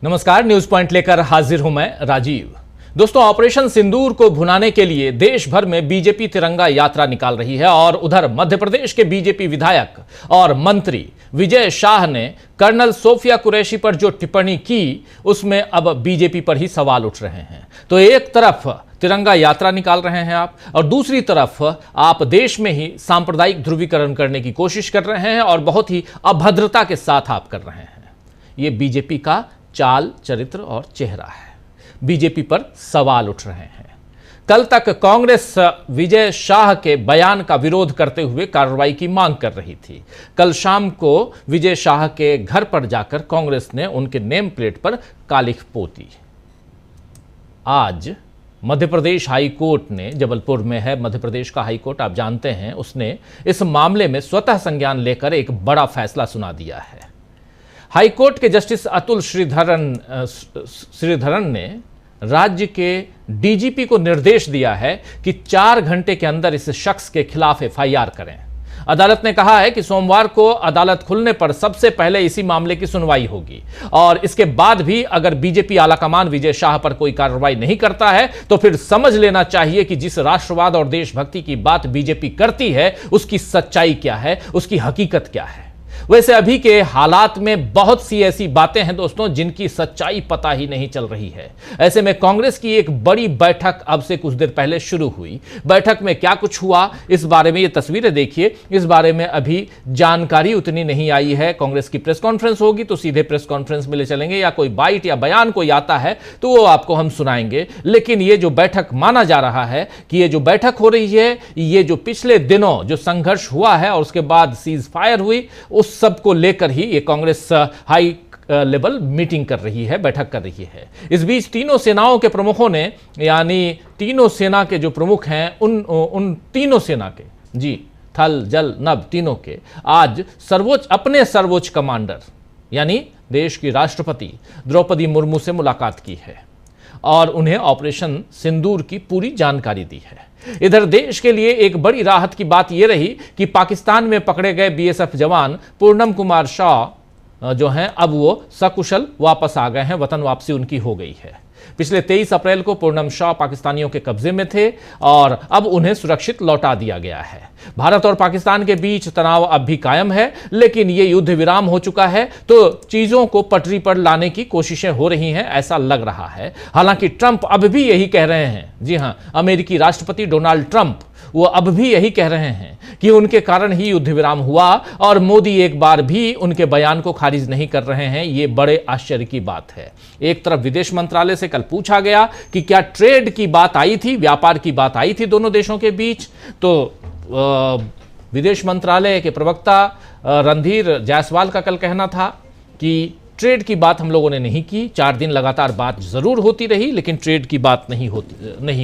नमस्कार, news point लेकर हाजिर हूं मैं राजीव। दोस्तों, ऑपरेशन सिंदूर को भुनाने के लिए देश भर में बीजेपी तिरंगा यात्रा निकाल रही है और उधर मध्य प्रदेश के बीजेपी विधायक और मंत्री विजय शाह ने कर्नल सोफिया कुरैशी पर जो टिप्पणी की उसमें अब बीजेपी पर ही सवाल उठ रहे हैं। तो एक तरफ तिरंगा यात्रा निकाल रहे हैं आप, और दूसरी तरफ आप देश में ही सांप्रदायिक ध्रुवीकरण करने की कोशिश कर रहे हैं और बहुत ही अभद्रता के साथ आप कर रहे हैं। ये बीजेपी का चाल, चरित्र और चेहरा है। बीजेपी पर सवाल उठ रहे हैं। कल तक कांग्रेस विजय शाह के बयान का विरोध करते हुए कार्रवाई की मांग कर रही थी। कल शाम को विजय शाह के घर पर जाकर कांग्रेस ने उनके नेम प्लेट पर कालिख पोती। आज मध्य प्रदेश हाई कोर्ट ने, जबलपुर में है मध्य प्रदेश का हाई कोर्ट, आप जानते हैं, उसने इस मामले में स्वतः संज्ञान लेकर एक बड़ा फैसला सुना दिया है। हाई कोर्ट के जस्टिस अतुल श्रीधरन ने राज्य के डीजीपी को निर्देश दिया है कि 4 घंटे के अंदर इस शख्स के खिलाफ एफआईआर करें। अदालत ने कहा है कि सोमवार को अदालत खुलने पर सबसे पहले इसी मामले की सुनवाई होगी और इसके बाद भी अगर बीजेपी आलाकमान विजय शाह पर कोई कार्रवाई नहीं करता है तो फिर समझ लेना चाहिए कि जिस राष्ट्रवाद और देशभक्ति की बात बीजेपी करती है उसकी सच्चाई क्या है, उसकी हकीकत क्या है। वैसे अभी के हालात में बहुत सी ऐसी बातें हैं दोस्तों जिनकी सच्चाई पता ही नहीं चल रही है। ऐसे में कांग्रेस की एक बड़ी बैठक अब से कुछ देर पहले शुरू हुई। बैठक में क्या कुछ हुआ इस बारे में ये तस्वीरें देखिए। इस बारे में अभी जानकारी उतनी नहीं आई है। कांग्रेस की प्रेस कॉन्फ्रेंस होगी तो सीधे प्रेस कॉन्फ्रेंस में ले चलेंगे, या कोई बाइट या बयान कोई आता है तो वो आपको हम सुनाएंगे। लेकिन ये जो बैठक माना जा रहा है कि ये जो बैठक हो रही है, ये जो पिछले दिनों जो संघर्ष हुआ है और उसके बाद सीज फायर हुई, उस सब को लेकर ही ये कांग्रेस हाई लेवल मीटिंग कर रही है, बैठक कर रही है। इस बीच तीनों सेनाओं के प्रमुखों ने, यानी तीनों सेना के जो प्रमुख हैं उन तीनों सेना के, जी, थल जल नभ, तीनों के आज अपने सर्वोच्च कमांडर यानी देश की राष्ट्रपति द्रौपदी मुर्मू से मुलाकात की है और उन्हें ऑपरेशन सिंदूर की पूरी जानकारी दी है। इधर देश के लिए एक बड़ी राहत की बात यह रही कि पाकिस्तान में पकड़े गए बीएसएफ जवान पूर्णम कुमार शाह जो हैं अब वो सकुशल वापस आ गए हैं, वतन वापसी उनकी हो गई है। पिछले 23 अप्रैल को पूर्णम शाह पाकिस्तानियों के कब्जे में थे और अब उन्हें सुरक्षित लौटा दिया गया है। भारत और पाकिस्तान के बीच तनाव अब भी कायम है, लेकिन ये युद्ध विराम हो चुका है तो चीजों को पटरी पर लाने की कोशिशें हो रही हैं, ऐसा लग रहा है। हालांकि ट्रंप अब भी यही कह रहे हैं, जी हां, अमेरिकी राष्ट्रपति डोनाल्ड ट्रंप वो अब भी यही कह रहे हैं कि उनके कारण ही युद्ध विराम हुआ और मोदी एक बार भी उनके बयान को खारिज नहीं कर रहे हैं। ये बड़े आश्चर्य की बात है। एक तरफ विदेश मंत्रालय से कल पूछा गया कि क्या ट्रेड की बात आई थी, व्यापार की बात आई थी दोनों देशों के बीच, तो विदेश मंत्रालय के प्रवक्ता रणधीर जायसवाल का कल कहना था कि ट्रेड की बात हम लोगों ने नहीं की। 4 दिन लगातार बात जरूर होती रही लेकिन ट्रेड की बात नहीं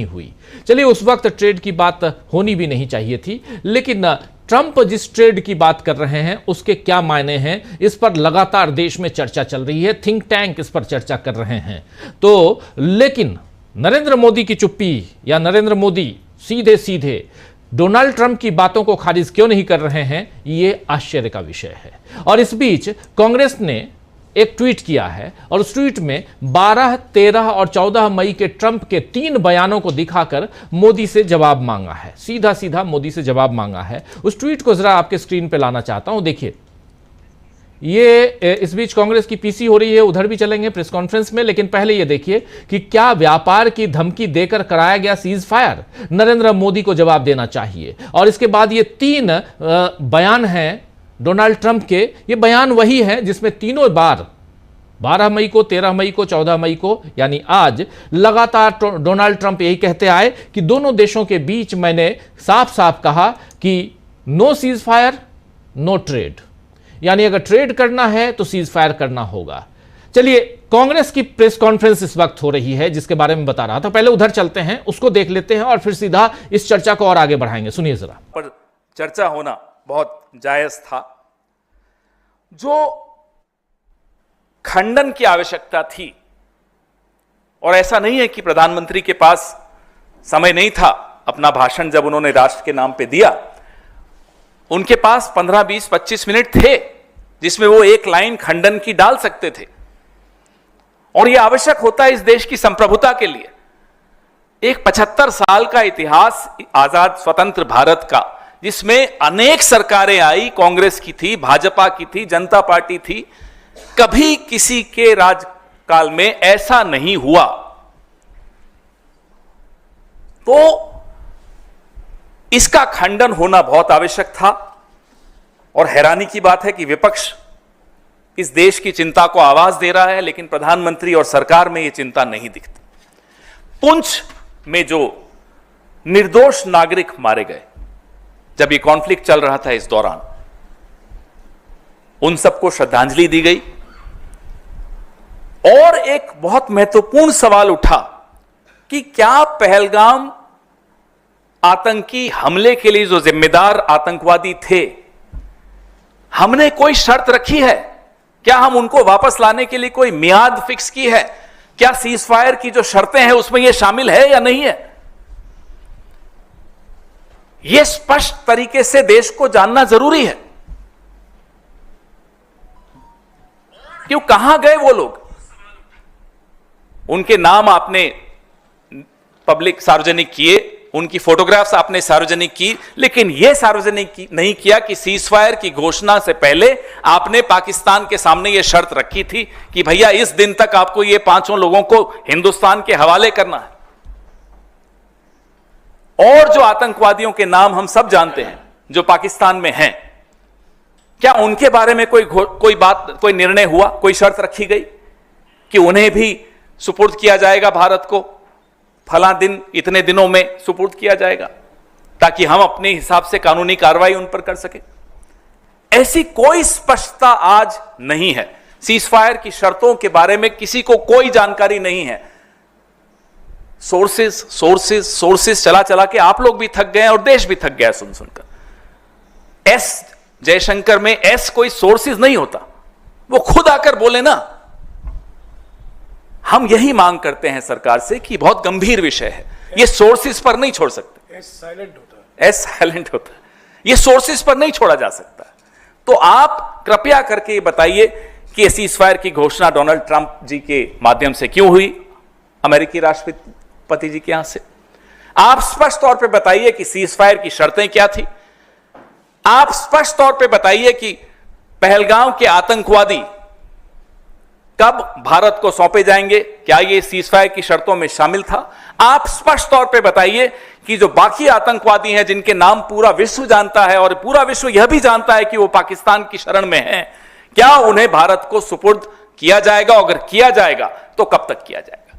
हुई। चलिए, उस वक्त ट्रेड की बात होनी भी नहीं चाहिए थी, लेकिन ट्रंप जिस ट्रेड की बात कर रहे हैं उसके क्या मायने हैं, इस पर लगातार देश में चर्चा चल रही है। थिंक टैंक इस पर चर्चा कर रहे हैं। तो लेकिन नरेंद्र मोदी की चुप्पी या नरेंद्र मोदी सीधे सीधे डोनाल्ड ट्रंप की बातों को खारिज क्यों नहीं कर रहे हैं, ये आश्चर्य का विषय है। और इस बीच कांग्रेस ने एक ट्वीट किया है और उस ट्वीट में 12, 13 और 14 मई के ट्रंप के 3 बयानों को दिखाकर मोदी से जवाब मांगा है। सीधा सीधा मोदी से जवाब मांगा है। उस ट्वीट को जरा आपके स्क्रीन पे लाना चाहता हूं, देखिए। ये इस बीच कांग्रेस की पीसी हो रही है, उधर भी चलेंगे प्रेस कॉन्फ्रेंस में, लेकिन पहले ये देखिए कि क्या व्यापार की धमकी देकर कराया गया सीज फायर, नरेंद्र मोदी को जवाब देना चाहिए। और इसके बाद ये 3 बयान हैं डोनाल्ड ट्रंप के। ये बयान वही है जिसमें तीनों बार 12 मई को, 13 मई को, 14 मई को, यानी आज लगातार डोनाल्ड ट्रंप यही कहते आए कि दोनों देशों के बीच मैंने साफ साफ कहा कि no ceasefire no trade, यानी अगर ट्रेड करना है तो सीज फायर करना होगा। चलिए, कांग्रेस की प्रेस कॉन्फ्रेंस इस वक्त हो रही है जिसके बारे में बता रहा था। पहले उधर चलते हैं, उसको देख लेते हैं और फिर सीधा इस चर्चा को और आगे बढ़ाएंगे। सुनिए जरा। पर चर्चा होना बहुत जायज था। जो खंडन की आवश्यकता थी, और ऐसा नहीं है कि प्रधानमंत्री के पास समय नहीं था अपना भाषण जब उन्होंने राष्ट्र के नाम पे दिया, उनके पास 15, 20, 25 मिनट थे जिसमें वो एक लाइन खंडन की डाल सकते थे। और यह आवश्यक होता है इस देश की संप्रभुता के लिए। एक 75 साल का इतिहास आजाद स्वतंत्र भारत का, जिसमें अनेक सरकारें आई, कांग्रेस की थी, भाजपा की थी, जनता पार्टी थी, कभी किसी के राजकाल में ऐसा नहीं हुआ। तो इसका खंडन होना बहुत आवश्यक था। और हैरानी की बात है कि विपक्ष इस देश की चिंता को आवाज दे रहा है, लेकिन प्रधानमंत्री और सरकार में यह चिंता नहीं दिखती। पुंछ में जो निर्दोष नागरिक मारे गए, जब यह कॉन्फ्लिक्ट चल रहा था, इस दौरान उन सबको श्रद्धांजलि दी गई। और एक बहुत महत्वपूर्ण सवाल उठा कि क्या पहलगाम आतंकी हमले के लिए जो जिम्मेदार आतंकवादी थे, हमने कोई शर्त रखी है? क्या हम उनको वापस लाने के लिए कोई मियाद फिक्स की है? क्या सीज फायर की जो शर्तें हैं उसमें यह शामिल है या नहीं है? यह स्पष्ट तरीके से देश को जानना जरूरी है। क्यों, कहां गए वो लोग? उनके नाम आपने पब्लिक सार्वजनिक किए, उनकी फोटोग्राफ्स आपने सार्वजनिक की, लेकिन यह सार्वजनिक नहीं किया कि सीज फायर की घोषणा से पहले आपने पाकिस्तान के सामने यह शर्त रखी थी कि भैया इस दिन तक आपको ये 5 लोगों को हिंदुस्तान के हवाले करना है। और जो आतंकवादियों के नाम हम सब जानते हैं जो पाकिस्तान में हैं, क्या उनके बारे में कोई निर्णय हुआ, कोई शर्त रखी गई कि उन्हें भी सुपुर्द किया जाएगा भारत को, फला दिन इतने दिनों में सुपुर्द किया जाएगा, ताकि हम अपने हिसाब से कानूनी कार्रवाई उन पर कर सके? ऐसी कोई स्पष्टता आज नहीं है। सीज फायर की शर्तों के बारे में किसी को कोई जानकारी नहीं है। सोर्सेस चला चला के आप लोग भी थक गए और देश भी थक गया सुन सुनकर। एस जयशंकर में एस कोई सोर्सेस नहीं होता, वो खुद आकर बोले ना। हम यही मांग करते हैं सरकार से कि बहुत गंभीर विषय है, ये सोर्सेस पर नहीं छोड़ सकते। एस साइलेंट होता है, ये सोर्सेस पर नहीं छोड़ा जा सकता। तो आप कृपया करके ये बताइए कि सीज फायर की घोषणा डोनाल्ड ट्रंप जी के माध्यम से क्यों हुई, अमेरिकी राष्ट्रपति जी के यहां से? आप स्पष्ट तौर पे बताइए कि सीज फायर की शर्तें क्या थी। आप स्पष्ट तौर पे बताइए कि पहलगाम के आतंकवादी कब भारत को सौंपे जाएंगे, क्या ये सीज फायर की शर्तों में शामिल था? आप स्पष्ट तौर पे बताइए कि जो बाकी आतंकवादी हैं जिनके नाम पूरा विश्व जानता है और पूरा विश्व यह भी जानता है कि वो पाकिस्तान की शरण में हैं, क्या उन्हें भारत को सुपुर्द किया जाएगा? अगर किया जाएगा तो कब तक किया जाएगा?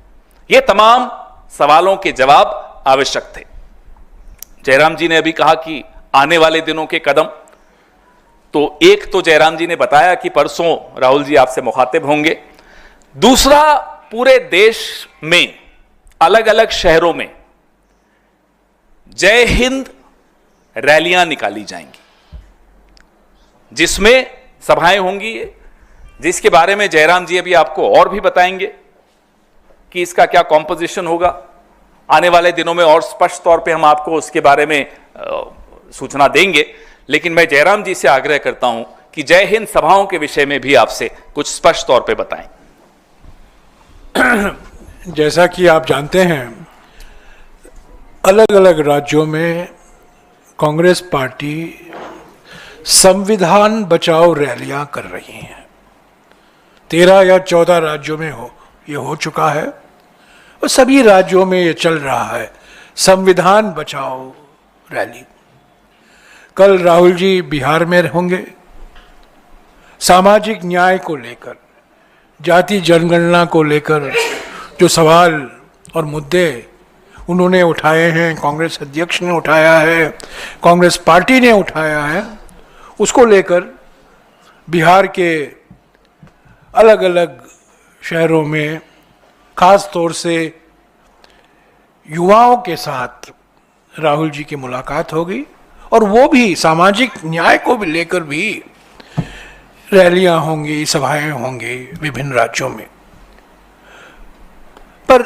ये तमाम सवालों के जवाब आवश्यक थे। जयराम जी ने अभी कहा कि आने वाले दिनों के कदम, तो एक तो जयराम जी ने बताया कि परसों राहुल जी आपसे मुखातिब होंगे। दूसरा, पूरे देश में अलग अलग शहरों में जय हिंद रैलियां निकाली जाएंगी, जिसमें सभाएं होंगी, जिसके बारे में जयराम जी अभी आपको और भी बताएंगे कि इसका क्या कॉम्पोजिशन होगा। आने वाले दिनों में और स्पष्ट तौर पे हम आपको उसके बारे में सूचना देंगे। लेकिन मैं जयराम जी से आग्रह करता हूं कि जय हिंद सभाओं के विषय में भी आपसे कुछ स्पष्ट तौर पे बताएं। जैसा कि आप जानते हैं, अलग अलग राज्यों में कांग्रेस पार्टी संविधान बचाओ रैलियां कर रही हैं। 13 या 14 राज्यों में ये हो चुका है और सभी राज्यों में ये चल रहा है, संविधान बचाओ रैली। कल राहुल जी बिहार में होंगे। सामाजिक न्याय को लेकर, जाति जनगणना को लेकर जो सवाल और मुद्दे उन्होंने उठाए हैं, कांग्रेस अध्यक्ष ने उठाया है, कांग्रेस पार्टी ने उठाया है, उसको लेकर बिहार के अलग अलग शहरों में खास तौर से युवाओं के साथ राहुल जी की मुलाकात होगी और वो भी सामाजिक न्याय को भी लेकर भी रैलियां होंगी, सभाएं होंगी विभिन्न राज्यों में। पर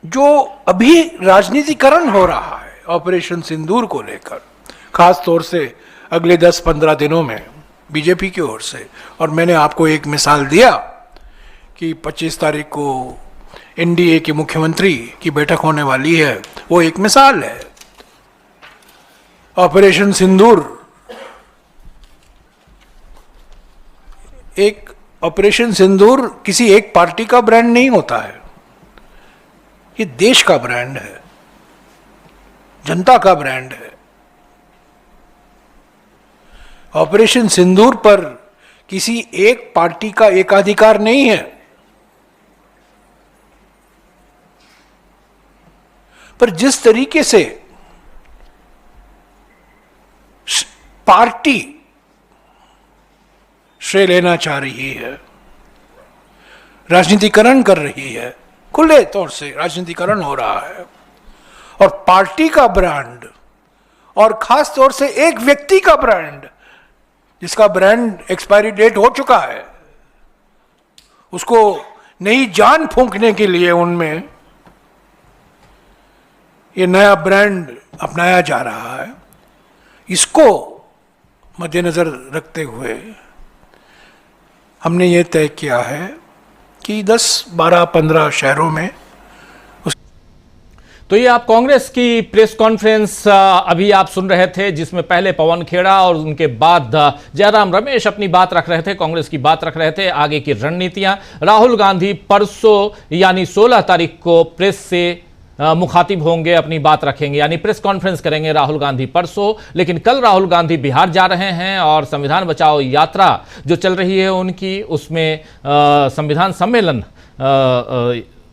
जो अभी राजनीतिकरण हो रहा है ऑपरेशन सिंदूर को लेकर, खास तौर से अगले 10-15 दिनों में बीजेपी की ओर से, और मैंने आपको एक मिसाल दिया कि 25 तारीख को एनडीए के मुख्यमंत्री की बैठक होने वाली है, वो एक मिसाल है। ऑपरेशन सिंदूर किसी एक पार्टी का ब्रांड नहीं होता है, ये देश का ब्रांड है, जनता का ब्रांड है। ऑपरेशन सिंदूर पर किसी एक पार्टी का एकाधिकार नहीं है, पर जिस तरीके से पार्टी श्रेय लेना चाह रही है, राजनीतिकरण कर रही है, खुले तौर से राजनीतिकरण हो रहा है, और पार्टी का ब्रांड और खास तौर से एक व्यक्ति का ब्रांड, जिसका ब्रांड एक्सपायरी डेट हो चुका है, उसको नई जान फूंकने के लिए उनमें ये नया ब्रांड अपनाया जा रहा है। इसको मद्देनजर रखते हुए हमने ये तय किया है कि 10, 12, 15 शहरों में। तो ये आप कांग्रेस की प्रेस कॉन्फ्रेंस अभी आप सुन रहे थे, जिसमें पहले पवन खेड़ा और उनके बाद जयराम रमेश अपनी बात रख रहे थे, कांग्रेस की बात रख रहे थे, आगे की रणनीतियां। राहुल गांधी परसों यानी 16 तारीख को प्रेस से मुखातिब होंगे, अपनी बात रखेंगे, यानी प्रेस कॉन्फ्रेंस करेंगे राहुल गांधी परसों। लेकिन कल राहुल गांधी बिहार जा रहे हैं और संविधान बचाओ यात्रा जो चल रही है उनकी, उसमें संविधान सम्मेलन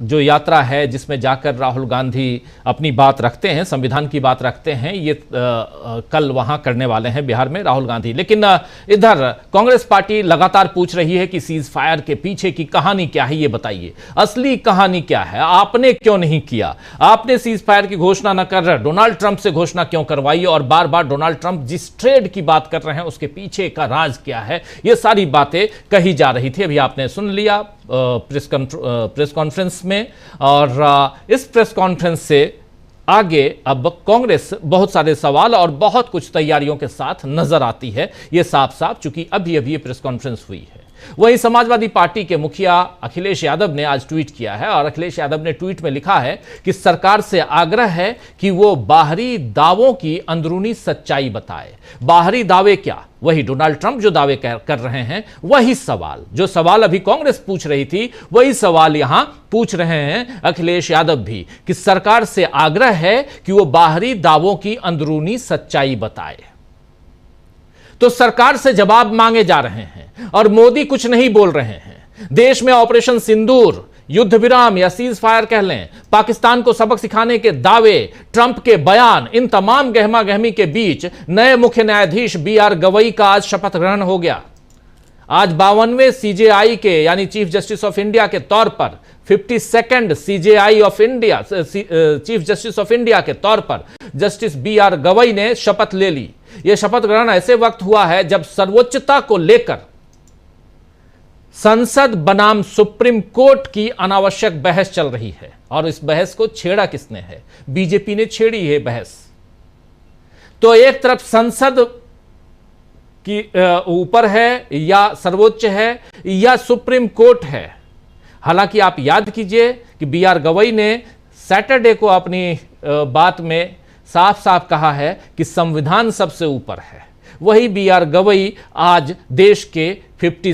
जो यात्रा है, जिसमें जाकर राहुल गांधी अपनी बात रखते हैं, संविधान की बात रखते हैं, ये कल वहां करने वाले हैं बिहार में राहुल गांधी। लेकिन इधर कांग्रेस पार्टी लगातार पूछ रही है कि सीज फायर के पीछे की कहानी क्या है, ये बताइए, असली कहानी क्या है, आपने क्यों नहीं किया, आपने सीज फायर की घोषणा न कर डोनाल्ड ट्रंप से घोषणा क्यों करवाई, और बार बार डोनाल्ड ट्रंप जिस ट्रेड की बात कर रहे हैं उसके पीछे का राज क्या है, ये सारी बातें कही जा रही थी। अभी आपने सुन लिया प्रेस कॉन्फ्रेंस में, और इस प्रेस कॉन्फ्रेंस से आगे अब कांग्रेस बहुत सारे सवाल और बहुत कुछ तैयारियों के साथ नजर आती है, ये साफ साफ, चूंकि अभी अभी ये प्रेस कॉन्फ्रेंस हुई है। वहीं समाजवादी पार्टी के मुखिया अखिलेश यादव ने आज ट्वीट किया है, और अखिलेश यादव ने ट्वीट में लिखा है कि सरकार से आग्रह है कि वो बाहरी दावों की अंदरूनी सच्चाई बताए। बाहरी दावे क्या? वही डोनाल्ड ट्रंप जो दावे कर रहे हैं, वही सवाल, जो सवाल अभी कांग्रेस पूछ रही थी, वही सवाल यहां पूछ रहे हैं अखिलेश यादव भी, कि सरकार से आग्रह है कि वो बाहरी दावों की अंदरूनी सच्चाई बताए। तो सरकार से जवाब मांगे जा रहे हैं और मोदी कुछ नहीं बोल रहे हैं। देश में ऑपरेशन सिंदूर, युद्ध विराम या सीज फायर कह लें, पाकिस्तान को सबक सिखाने के दावे, ट्रंप के बयान, इन तमाम गहमा गहमी के बीच नए मुख्य न्यायाधीश बीआर गवई का आज शपथ ग्रहण हो गया। आज 52वें सीजेआई के यानी चीफ जस्टिस ऑफ इंडिया के तौर पर, 52nd CJI of India, chief justice of India के तौर पर जस्टिस बीआर गवई ने शपथ ले ली। यह शपथ ग्रहण ऐसे वक्त हुआ है जब सर्वोच्चता को लेकर संसद बनाम सुप्रीम कोर्ट की अनावश्यक बहस चल रही है, और इस बहस को छेड़ा किसने है? बीजेपी ने छेड़ी है बहस। तो एक तरफ संसद की ऊपर है, या सर्वोच्च है, या सुप्रीम कोर्ट है। हालांकि आप याद कीजिए कि बीआर गवई ने सैटरडे को अपनी बात में साफ साफ कहा है कि संविधान सबसे ऊपर है। वही बीआर गवई आज देश के 52